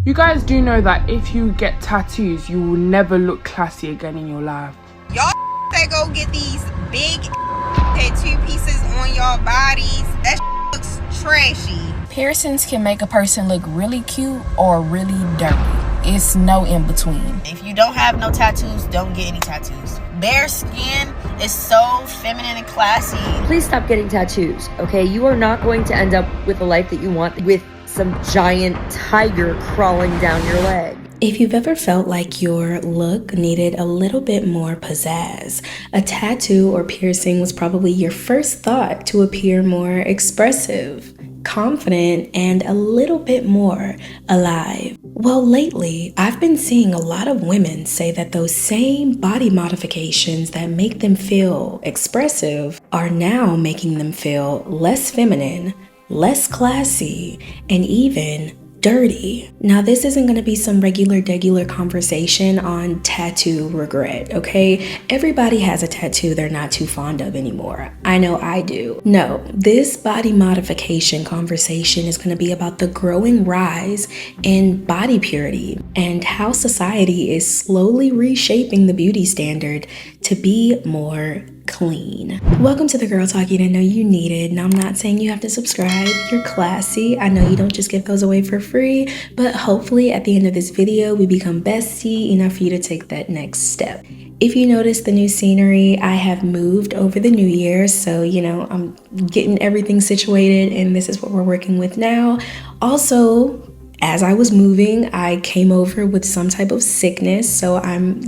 You guys do know that if you get tattoos, you will never look classy again in your life. Y'all that go get these big tattoo pieces on your bodies, that looks trashy. Piercings can make a person look really cute or really dirty. It's no in between. If you don't have no tattoos, don't get any tattoos. Bare skin is so feminine and classy. Please stop getting tattoos, okay? You are not going to end up with the life that you want with some giant tiger crawling down your leg. If you've ever felt like your look needed a little bit more pizzazz, a tattoo or piercing was probably your first thought to appear more expressive, confident, and a little bit more alive. Well, lately, I've been seeing a lot of women say that those same body modifications that make them feel expressive are now making them feel less feminine, less classy, and even dirty. Now, this isn't going to be some regular conversation on tattoo regret, okay? Everybody has a tattoo they're not too fond of anymore. I know I do. No, this body modification conversation is going to be about the growing rise in body purity and how society is slowly reshaping the beauty standard to be more clean. Welcome to the Girl Talk you didn't know you needed. Now, I'm not saying you have to subscribe. You're classy. I know you don't just give those away for free, but hopefully at the end of this video, we become bestie enough for you to take that next step. If you notice the new scenery, I have moved over the new year, so I'm getting everything situated, and this is what we're working with now. Also, as I was moving, I came over with some type of sickness, so I'm,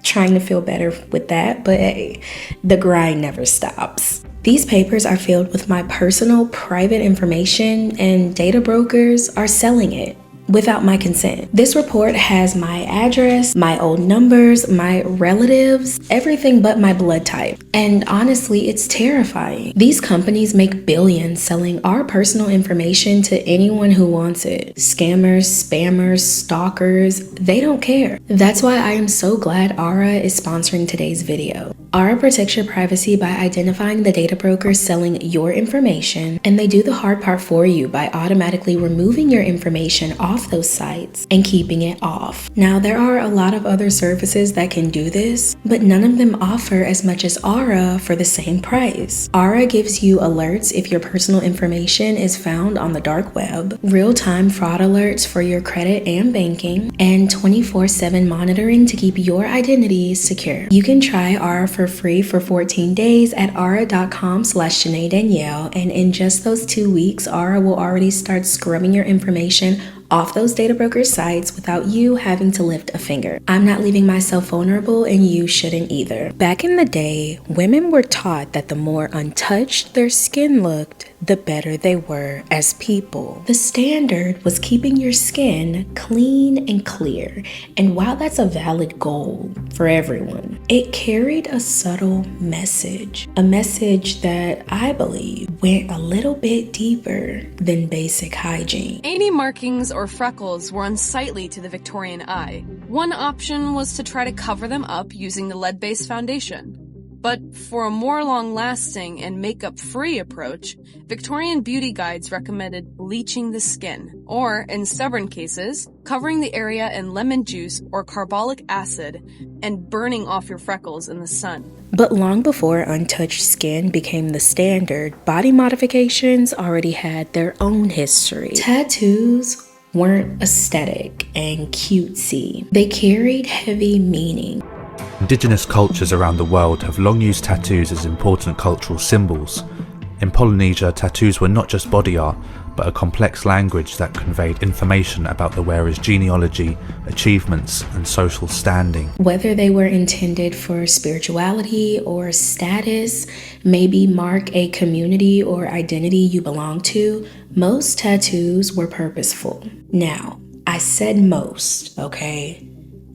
trying to feel better with that, but hey, the grind never stops. These papers are filled with my personal private information, and data brokers are selling it without my consent. This report has my address, my old numbers, my relatives, everything but my blood type. And honestly, it's terrifying. These companies make billions selling our personal information to anyone who wants it. Scammers, spammers, stalkers, they don't care. That's why I am so glad Aura is sponsoring today's video. Aura protects your privacy by identifying the data brokers selling your information, and they do the hard part for you by automatically removing your information off those sites and keeping it off. Now, there are a lot of other services that can do this, but none of them offer as much as Aura for the same price. Aura gives you alerts if your personal information is found on the dark web, real-time fraud alerts for your credit and banking, and 24/7 monitoring to keep your identity secure. You can try Aura for free for 14 days at aura.com/Janae Danielle, and in just those 2 weeks, Aura will already start scrubbing your information off those data broker sites without you having to lift a finger. I'm not leaving myself vulnerable, and you shouldn't either. Back in the day, women were taught that the more untouched their skin looked, the better they were as people. The standard was keeping your skin clean and clear, and while that's a valid goal for everyone, it carried a subtle message. A message that I believe went a little bit deeper than basic hygiene. Any markings or freckles were unsightly to the Victorian eye. One option was to try to cover them up using the lead-based foundation. But for a more long-lasting and makeup-free approach, Victorian beauty guides recommended bleaching the skin, or, in stubborn cases, covering the area in lemon juice or carbolic acid and burning off your freckles in the sun. But long before untouched skin became the standard, body modifications already had their own history. Tattoos weren't aesthetic and cutesy. They carried heavy meaning. Indigenous cultures around the world have long used tattoos as important cultural symbols. In Polynesia, tattoos were not just body art, but a complex language that conveyed information about the wearer's genealogy, achievements, and social standing. Whether they were intended for spirituality or status, maybe mark a community or identity you belong to, most tattoos were purposeful. Now, I said most, okay?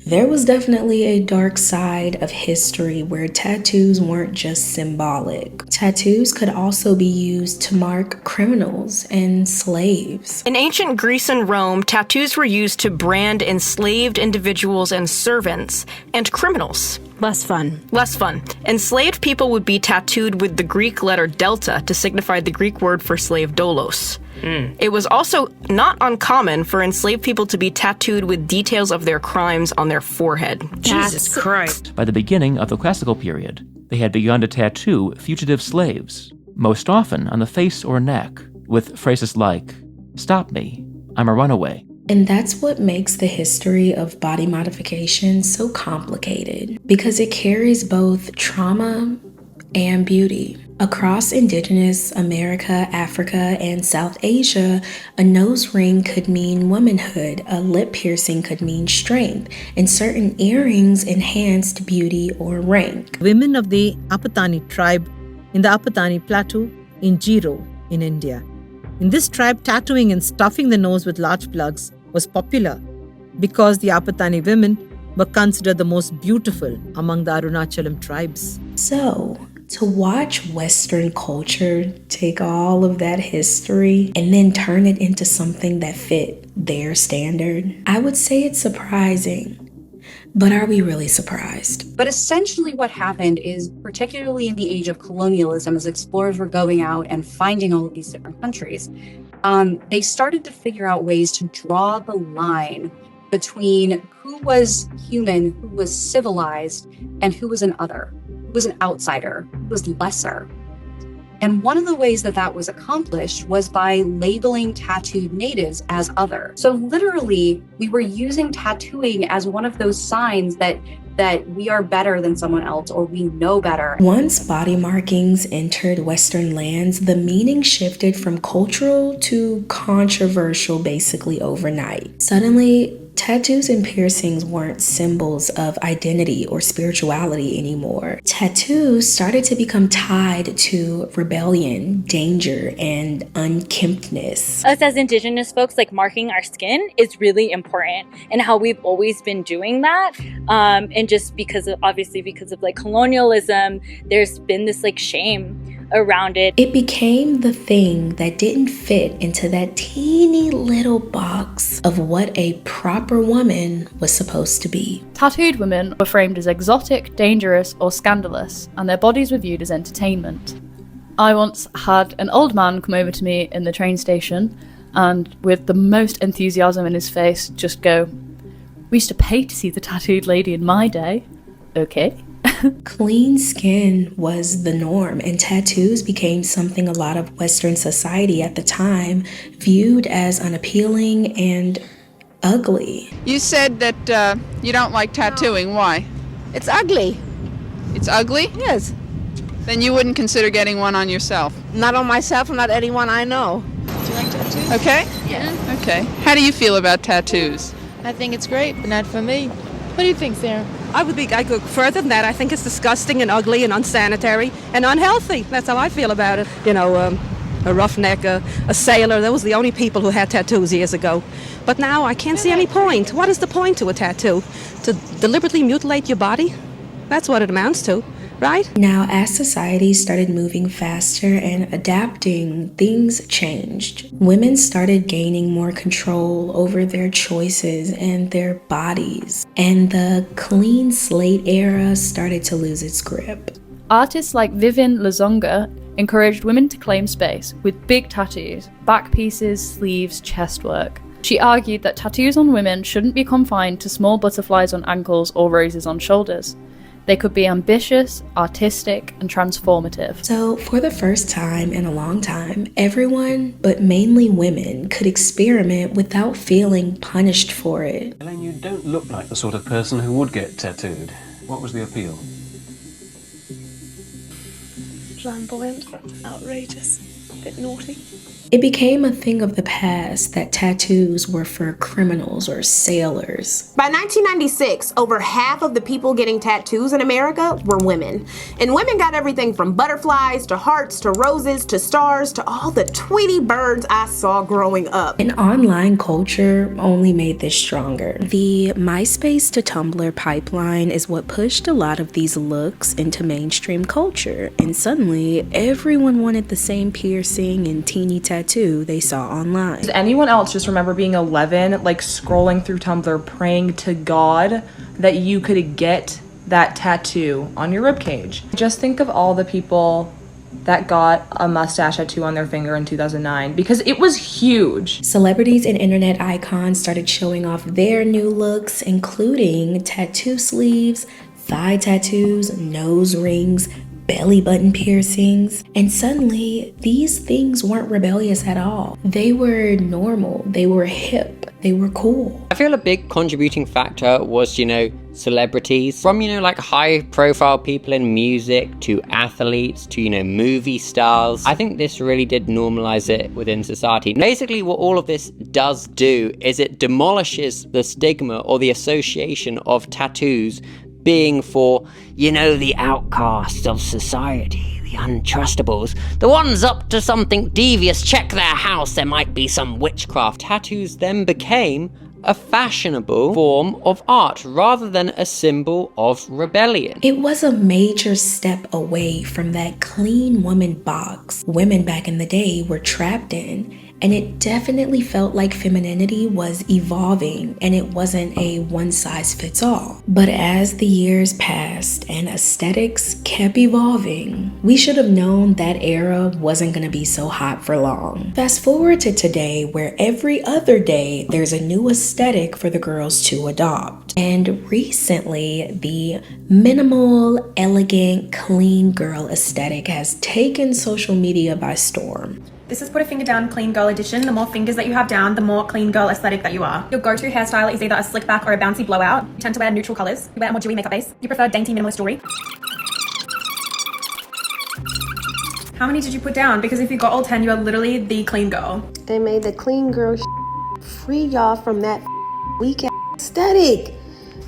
There was definitely a dark side of history where tattoos weren't just symbolic. Tattoos could also be used to mark criminals and slaves. In ancient Greece and Rome, tattoos were used to brand enslaved individuals and servants, and criminals. Less fun. Enslaved people would be tattooed with the Greek letter delta to signify the Greek word for slave, doulos. It was also not uncommon for enslaved people to be tattooed with details of their crimes on their forehead. Jesus Christ. By the beginning of the classical period, they had begun to tattoo fugitive slaves, most often on the face or neck, with phrases like, "Stop me, I'm a runaway." And that's what makes the history of body modification so complicated, because it carries both trauma and beauty. Across indigenous America, Africa, and South Asia, a nose ring could mean womanhood, a lip piercing could mean strength, and certain earrings enhanced beauty or rank. Women of the Apatani tribe in the Apatani Plateau in Jiro in India. In this tribe, tattooing and stuffing the nose with large plugs was popular because the Apatani women were considered the most beautiful among the Arunachalam tribes. So, to watch Western culture take all of that history and then turn it into something that fit their standard, I would say it's surprising. But are we really surprised? But essentially what happened is, particularly in the age of colonialism, as explorers were going out and finding all of these different countries, they started to figure out ways to draw the line between who was human, who was civilized, and who was an other, who was an outsider, who was lesser. And one of the ways that that was accomplished was by labeling tattooed natives as other. So literally, we were using tattooing as one of those signs that we are better than someone else, or we know better. Once body markings entered Western lands, the meaning shifted from cultural to controversial basically overnight. Suddenly, tattoos and piercings weren't symbols of identity or spirituality anymore. Tattoos started to become tied to rebellion, danger, and unkemptness. Us as indigenous folks, like marking our skin is really important, and how we've always been doing that. And just because of like colonialism, there's been this like shame around it. It became the thing that didn't fit into that teeny little box of what a proper woman was supposed to be. Tattooed women were framed as exotic, dangerous, or scandalous, and their bodies were viewed as entertainment. I once had an old man come over to me in the train station and, with the most enthusiasm in his face, just go, "We used to pay to see the tattooed lady in my day." Okay. Clean skin was the norm, and tattoos became something a lot of Western society at the time viewed as unappealing and ugly. You said that you don't like tattooing. Why? It's ugly. It's ugly? Yes. Then you wouldn't consider getting one on yourself? Not on myself and not anyone I know. Do you like tattoos? Okay. Yeah. Okay. How do you feel about tattoos? I think it's great, but not for me. What do you think, Sarah? I go further than that. I think it's disgusting and ugly and unsanitary and unhealthy. That's how I feel about it. You know, a roughneck, a sailor, those were the only people who had tattoos years ago. But now I can't see any point. What is the point to a tattoo? To deliberately mutilate your body? That's what it amounts to, right? Now, as society started moving faster and adapting, things changed. Women started gaining more control over their choices and their bodies, and the clean slate era started to lose its grip. Artists like Vivian Lezonga encouraged women to claim space with big tattoos, back pieces, sleeves, chest work. She argued that tattoos on women shouldn't be confined to small butterflies on ankles or roses on shoulders. They could be ambitious, artistic, and transformative. So, for the first time in a long time, everyone, but mainly women, could experiment without feeling punished for it. Elaine, you don't look like the sort of person who would get tattooed. What was the appeal? Flamboyant, outrageous, a bit naughty. It became a thing of the past that tattoos were for criminals or sailors. By 1996, over half of the people getting tattoos in America were women. And women got everything from butterflies to hearts to roses to stars to all the Tweety birds I saw growing up. And online culture only made this stronger. The MySpace to Tumblr pipeline is what pushed a lot of these looks into mainstream culture. And suddenly, everyone wanted the same piercing and teeny tattoo they saw online. Does anyone else just remember being 11, like scrolling through Tumblr, praying to God that you could get that tattoo on your ribcage? Just think of all the people that got a mustache tattoo on their finger in 2009 because it was huge. Celebrities and internet icons started showing off their new looks, including tattoo sleeves, thigh tattoos, nose rings, belly button piercings, and suddenly these things weren't rebellious at all. They were normal, they were hip, they were cool. I feel a big contributing factor was, celebrities. From, like high profile people in music to athletes to, movie stars. I think this really did normalize it within society. Basically, what all of this does do is it demolishes the stigma or the association of tattoos being for, the outcasts of society, the untrustables, the ones up to something devious. Check their house, there might be some witchcraft. Tattoos then became a fashionable form of art rather than a symbol of rebellion. It was a major step away from that clean woman box women back in the day were trapped in. And it definitely felt like femininity was evolving and it wasn't a one-size-fits-all. But as the years passed and aesthetics kept evolving, we should have known that era wasn't gonna be so hot for long. Fast forward to today, where every other day there's a new aesthetic for the girls to adopt. And recently, the minimal, elegant, clean girl aesthetic has taken social media by storm. This is Put a Finger Down Clean Girl edition. The more fingers that you have down, the more clean girl aesthetic that you are. Your go-to hairstyle is either a slick back or a bouncy blowout. You tend to wear neutral colors. You wear a more dewy makeup base. You prefer dainty minimalist jewelry. How many did you put down? Because if you got all 10, you are literally the clean girl. They made the clean girl free y'all from that weak ass aesthetic.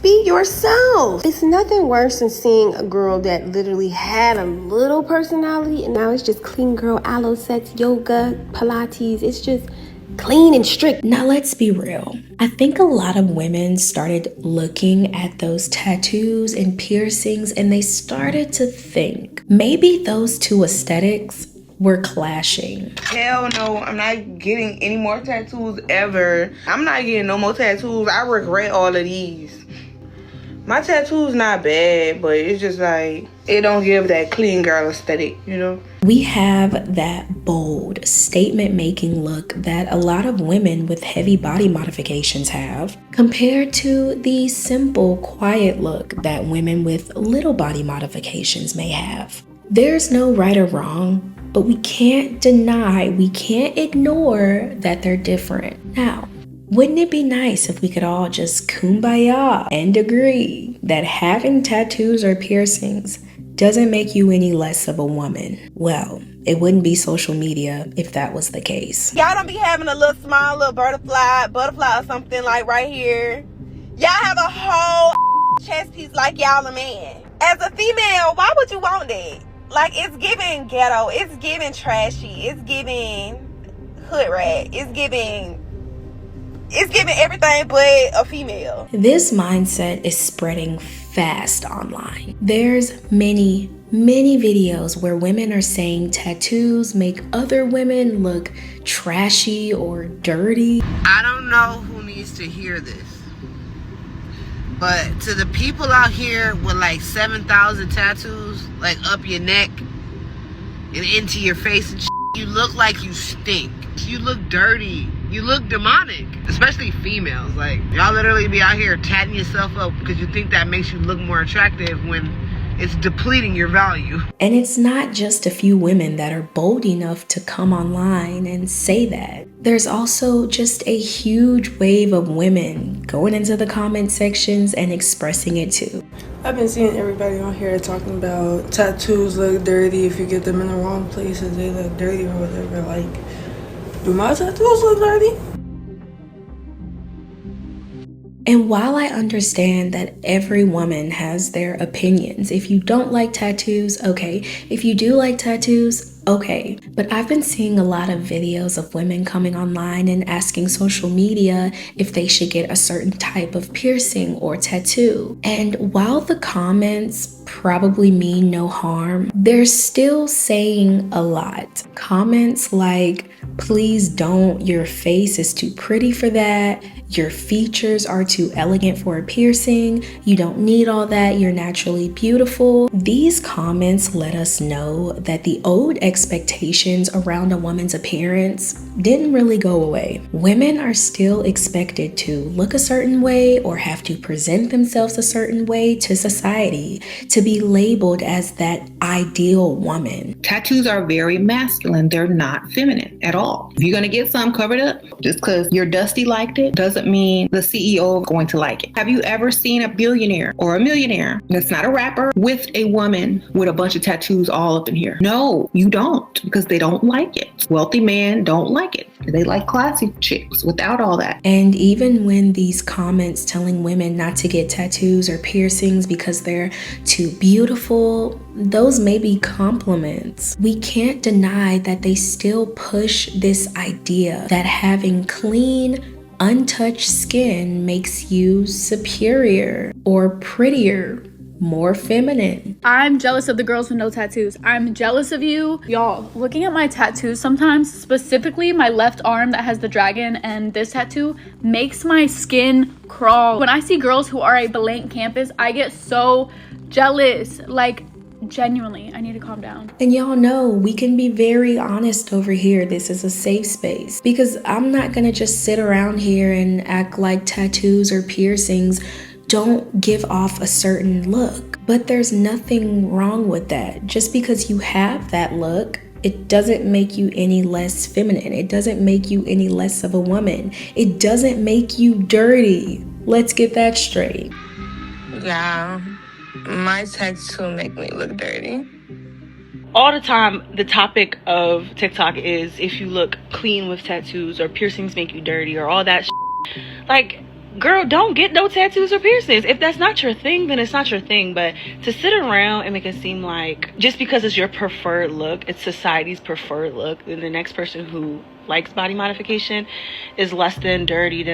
Be yourself. It's nothing worse than seeing a girl that literally had a little personality and now it's just clean girl, aloe sets, yoga, Pilates. It's just clean and strict. Now let's be real. I think a lot of women started looking at those tattoos and piercings and they started to think maybe those two aesthetics were clashing. Hell no, I'm not getting any more tattoos ever. I'm not getting no more tattoos. I regret all of these. My tattoo's not bad, but it's just like, it don't give that clean girl aesthetic, We have that bold, statement-making look that a lot of women with heavy body modifications have, compared to the simple, quiet look that women with little body modifications may have. There's no right or wrong, but we can't deny, we can't ignore that they're different. Now, wouldn't it be nice if we could all just kumbaya and agree that having tattoos or piercings doesn't make you any less of a woman? Well, it wouldn't be social media if that was the case. Y'all don't be having a little small little butterfly or something like right here. Y'all have a whole chest piece like y'all a man. As a female, why would you want that? Like, it's giving ghetto, it's giving trashy, it's giving hood rat, it's giving everything but a female. This mindset is spreading fast online. There's many videos where women are saying tattoos make other women look trashy or dirty. I don't know who needs to hear this, but to the people out here with like 7,000 tattoos, like up your neck and into your face and shit, you look like you stink. You look dirty. You look demonic, especially females. Like, y'all literally be out here tatting yourself up because you think that makes you look more attractive when it's depleting your value. And it's not just a few women that are bold enough to come online and say that. There's also just a huge wave of women going into the comment sections and expressing it too. I've been seeing everybody on here talking about tattoos look dirty if you get them in the wrong places, they look dirty or whatever. Like, do my tattoos look dirty? And while I understand that every woman has their opinions, if you don't like tattoos, okay. If you do like tattoos, Okay, but I've been seeing a lot of videos of women coming online and asking social media if they should get a certain type of piercing or tattoo. And while the comments probably mean no harm, they're still saying a lot. Comments like, please don't, your face is too pretty for that, your features are too elegant for a piercing, you don't need all that, you're naturally beautiful. These comments let us know that the old expectations around a woman's appearance didn't really go away. Women are still expected to look a certain way or have to present themselves a certain way to society to be labeled as that ideal woman. Tattoos are very masculine. They're not feminine at all. If you're going to get some covered up, just because your Dusty liked it doesn't mean the CEO is going to like it. Have you ever seen a billionaire or a millionaire that's not a rapper with a woman with a bunch of tattoos all up in here? No, you don't, because they don't like it. Wealthy men don't like it. They like classy chicks without all that. And even when these comments telling women not to get tattoos or piercings because they're too beautiful, those may be compliments. We can't deny that they still push this idea that having clean, untouched skin makes you superior or prettier, more feminine. I'm jealous of the girls with no tattoos. I'm jealous of you. Y'all, looking at my tattoos sometimes, specifically my left arm that has the dragon and this tattoo, makes my skin crawl. When I see girls who are a blank canvas, I get so jealous. Like, genuinely, I need to calm down. And y'all know we can be very honest over here. This is a safe space because I'm not gonna just sit around here and act like tattoos or piercings don't give off a certain look. But there's nothing wrong with that. Just because you have that look, it doesn't make you any less feminine. It doesn't make you any less of a woman. It doesn't make you dirty. Let's get that straight. Yeah, my tattoo make me look dirty. All the time, the topic of TikTok is if you look clean with tattoos or piercings make you dirty or all that shit. Like, girl, don't get no tattoos or piercings. If that's not your thing, then it's not your thing. But to sit around and make it seem like just because it's your preferred look, it's society's preferred look, then the next person who likes body modification is less than dirty,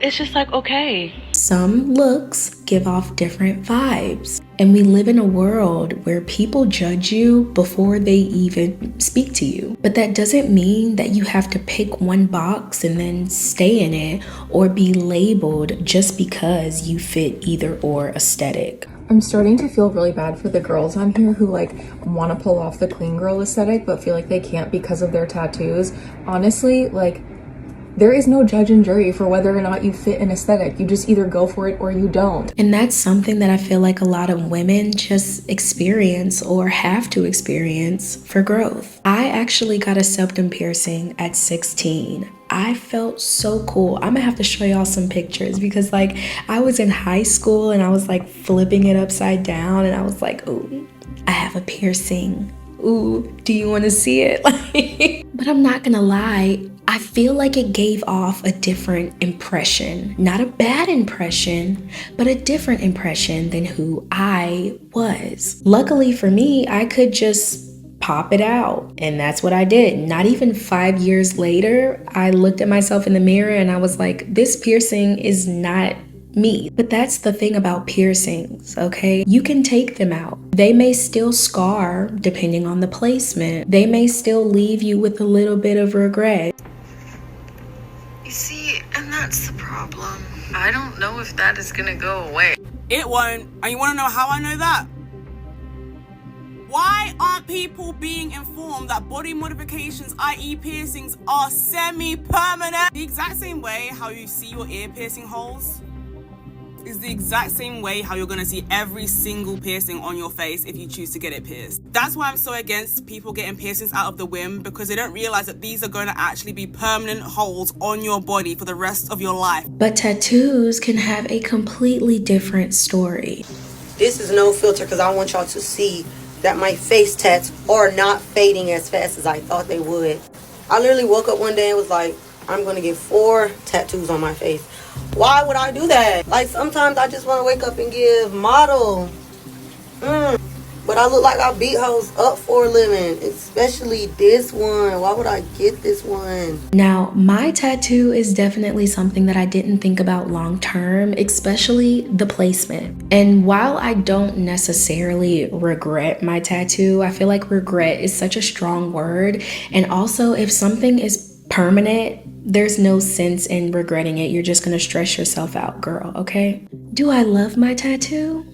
it's just like, okay. Some looks give off different vibes. And we live in a world where people judge you before they even speak to you. But that doesn't mean that you have to pick one box and then stay in it or be labeled just because you fit either or aesthetic. I'm starting to feel really bad for the girls on here who like want to pull off the clean girl aesthetic but feel like they can't because of their tattoos. Honestly, like, there is no judge and jury for whether or not you fit an aesthetic. You just either go for it or you don't. And that's something that I feel like a lot of women just experience or have to experience for growth. I actually got a septum piercing at 16. I felt so cool. I'm gonna have to show y'all some pictures because like I was in high school and I was like flipping it upside down and I was like, ooh, I have a piercing. Ooh, do you want to see it? But I'm not gonna lie, I feel like it gave off a different impression. Not a bad impression, but a different impression than who I was. Luckily for me, I could just pop it out. And that's what I did. Not even 5 years later, I looked at myself in the mirror and I was like, this piercing is not me. But that's the thing about piercings, okay? You can take them out. They may still scar depending on the placement. They may still leave you with a little bit of regret. You see, and that's the problem. I don't know if that is gonna go away. It won't. And you wanna know how I know that? Why aren't people being informed that body modifications, i.e. piercings, are semi-permanent? The exact same way how you see your ear piercing holes is the exact same way how you're gonna see every single piercing on your face if you choose to get it pierced. That's why I'm so against people getting piercings out of the whim, because they don't realize that these are gonna actually be permanent holes on your body for the rest of your life. But tattoos can have a completely different story. This is no filter because I want y'all to see that my face tats are not fading as fast as I thought they would. I literally woke up one day and was like, I'm gonna get 4 tattoos on my face. Why would I do that? Like, sometimes I just want to wake up and give model. But I look like I beat hoes up for a living, especially this one. Why would I get this one? Now, my tattoo is definitely something that I didn't think about long term, especially the placement. And while I don't necessarily regret my tattoo, I feel like regret is such a strong word. And also, if something is permanent, there's no sense in regretting it. You're just gonna stress yourself out, girl, okay? Do I love my tattoo?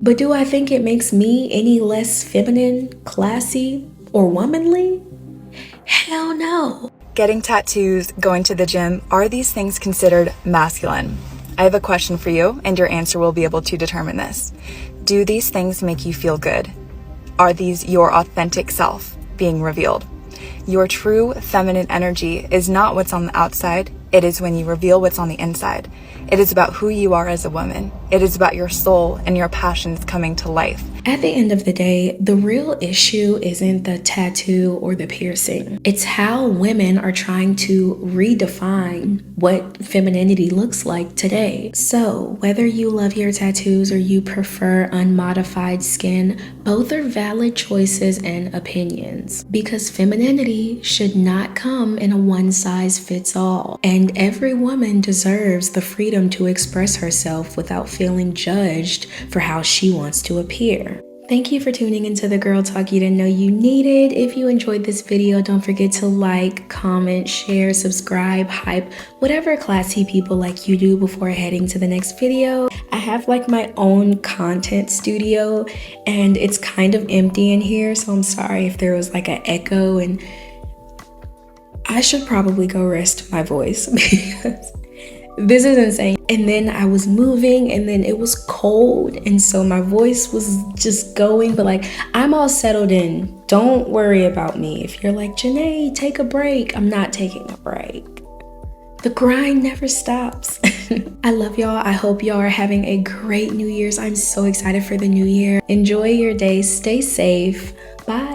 But do I think it makes me any less feminine, classy, or womanly? Hell no. Getting tattoos, going to the gym, are these things considered masculine? I have a question for you, and your answer will be able to determine this. Do these things make you feel good? Are these your authentic self being revealed? Your true feminine energy is not what's on the outside, it is when you reveal what's on the inside. It is about who you are as a woman. It is about your soul and your passions coming to life. At the end of the day, the real issue isn't the tattoo or the piercing. It's how women are trying to redefine what femininity looks like today. So, whether you love your tattoos or you prefer unmodified skin, both are valid choices and opinions. Because femininity should not come in a one-size-fits-all. And every woman deserves the freedom to express herself without feeling judged for how she wants to appear. Thank you for tuning into the Girl Talk you didn't know you needed. If you enjoyed this video, don't forget to like, comment, share, subscribe, hype, whatever classy people like you do before heading to the next video. I have like my own content studio and it's kind of empty in here, so I'm sorry if there was like an echo, and I should probably go rest my voice because this is insane. And then I was moving and then it was cold, and so my voice was just going, but like I'm all settled in. Don't worry about me. If you're like, Janae, take a break, I'm not taking a break. The grind never stops. I love y'all. I hope y'all are having a great New Year's. I'm so excited for the new year. Enjoy your day. Stay safe. Bye.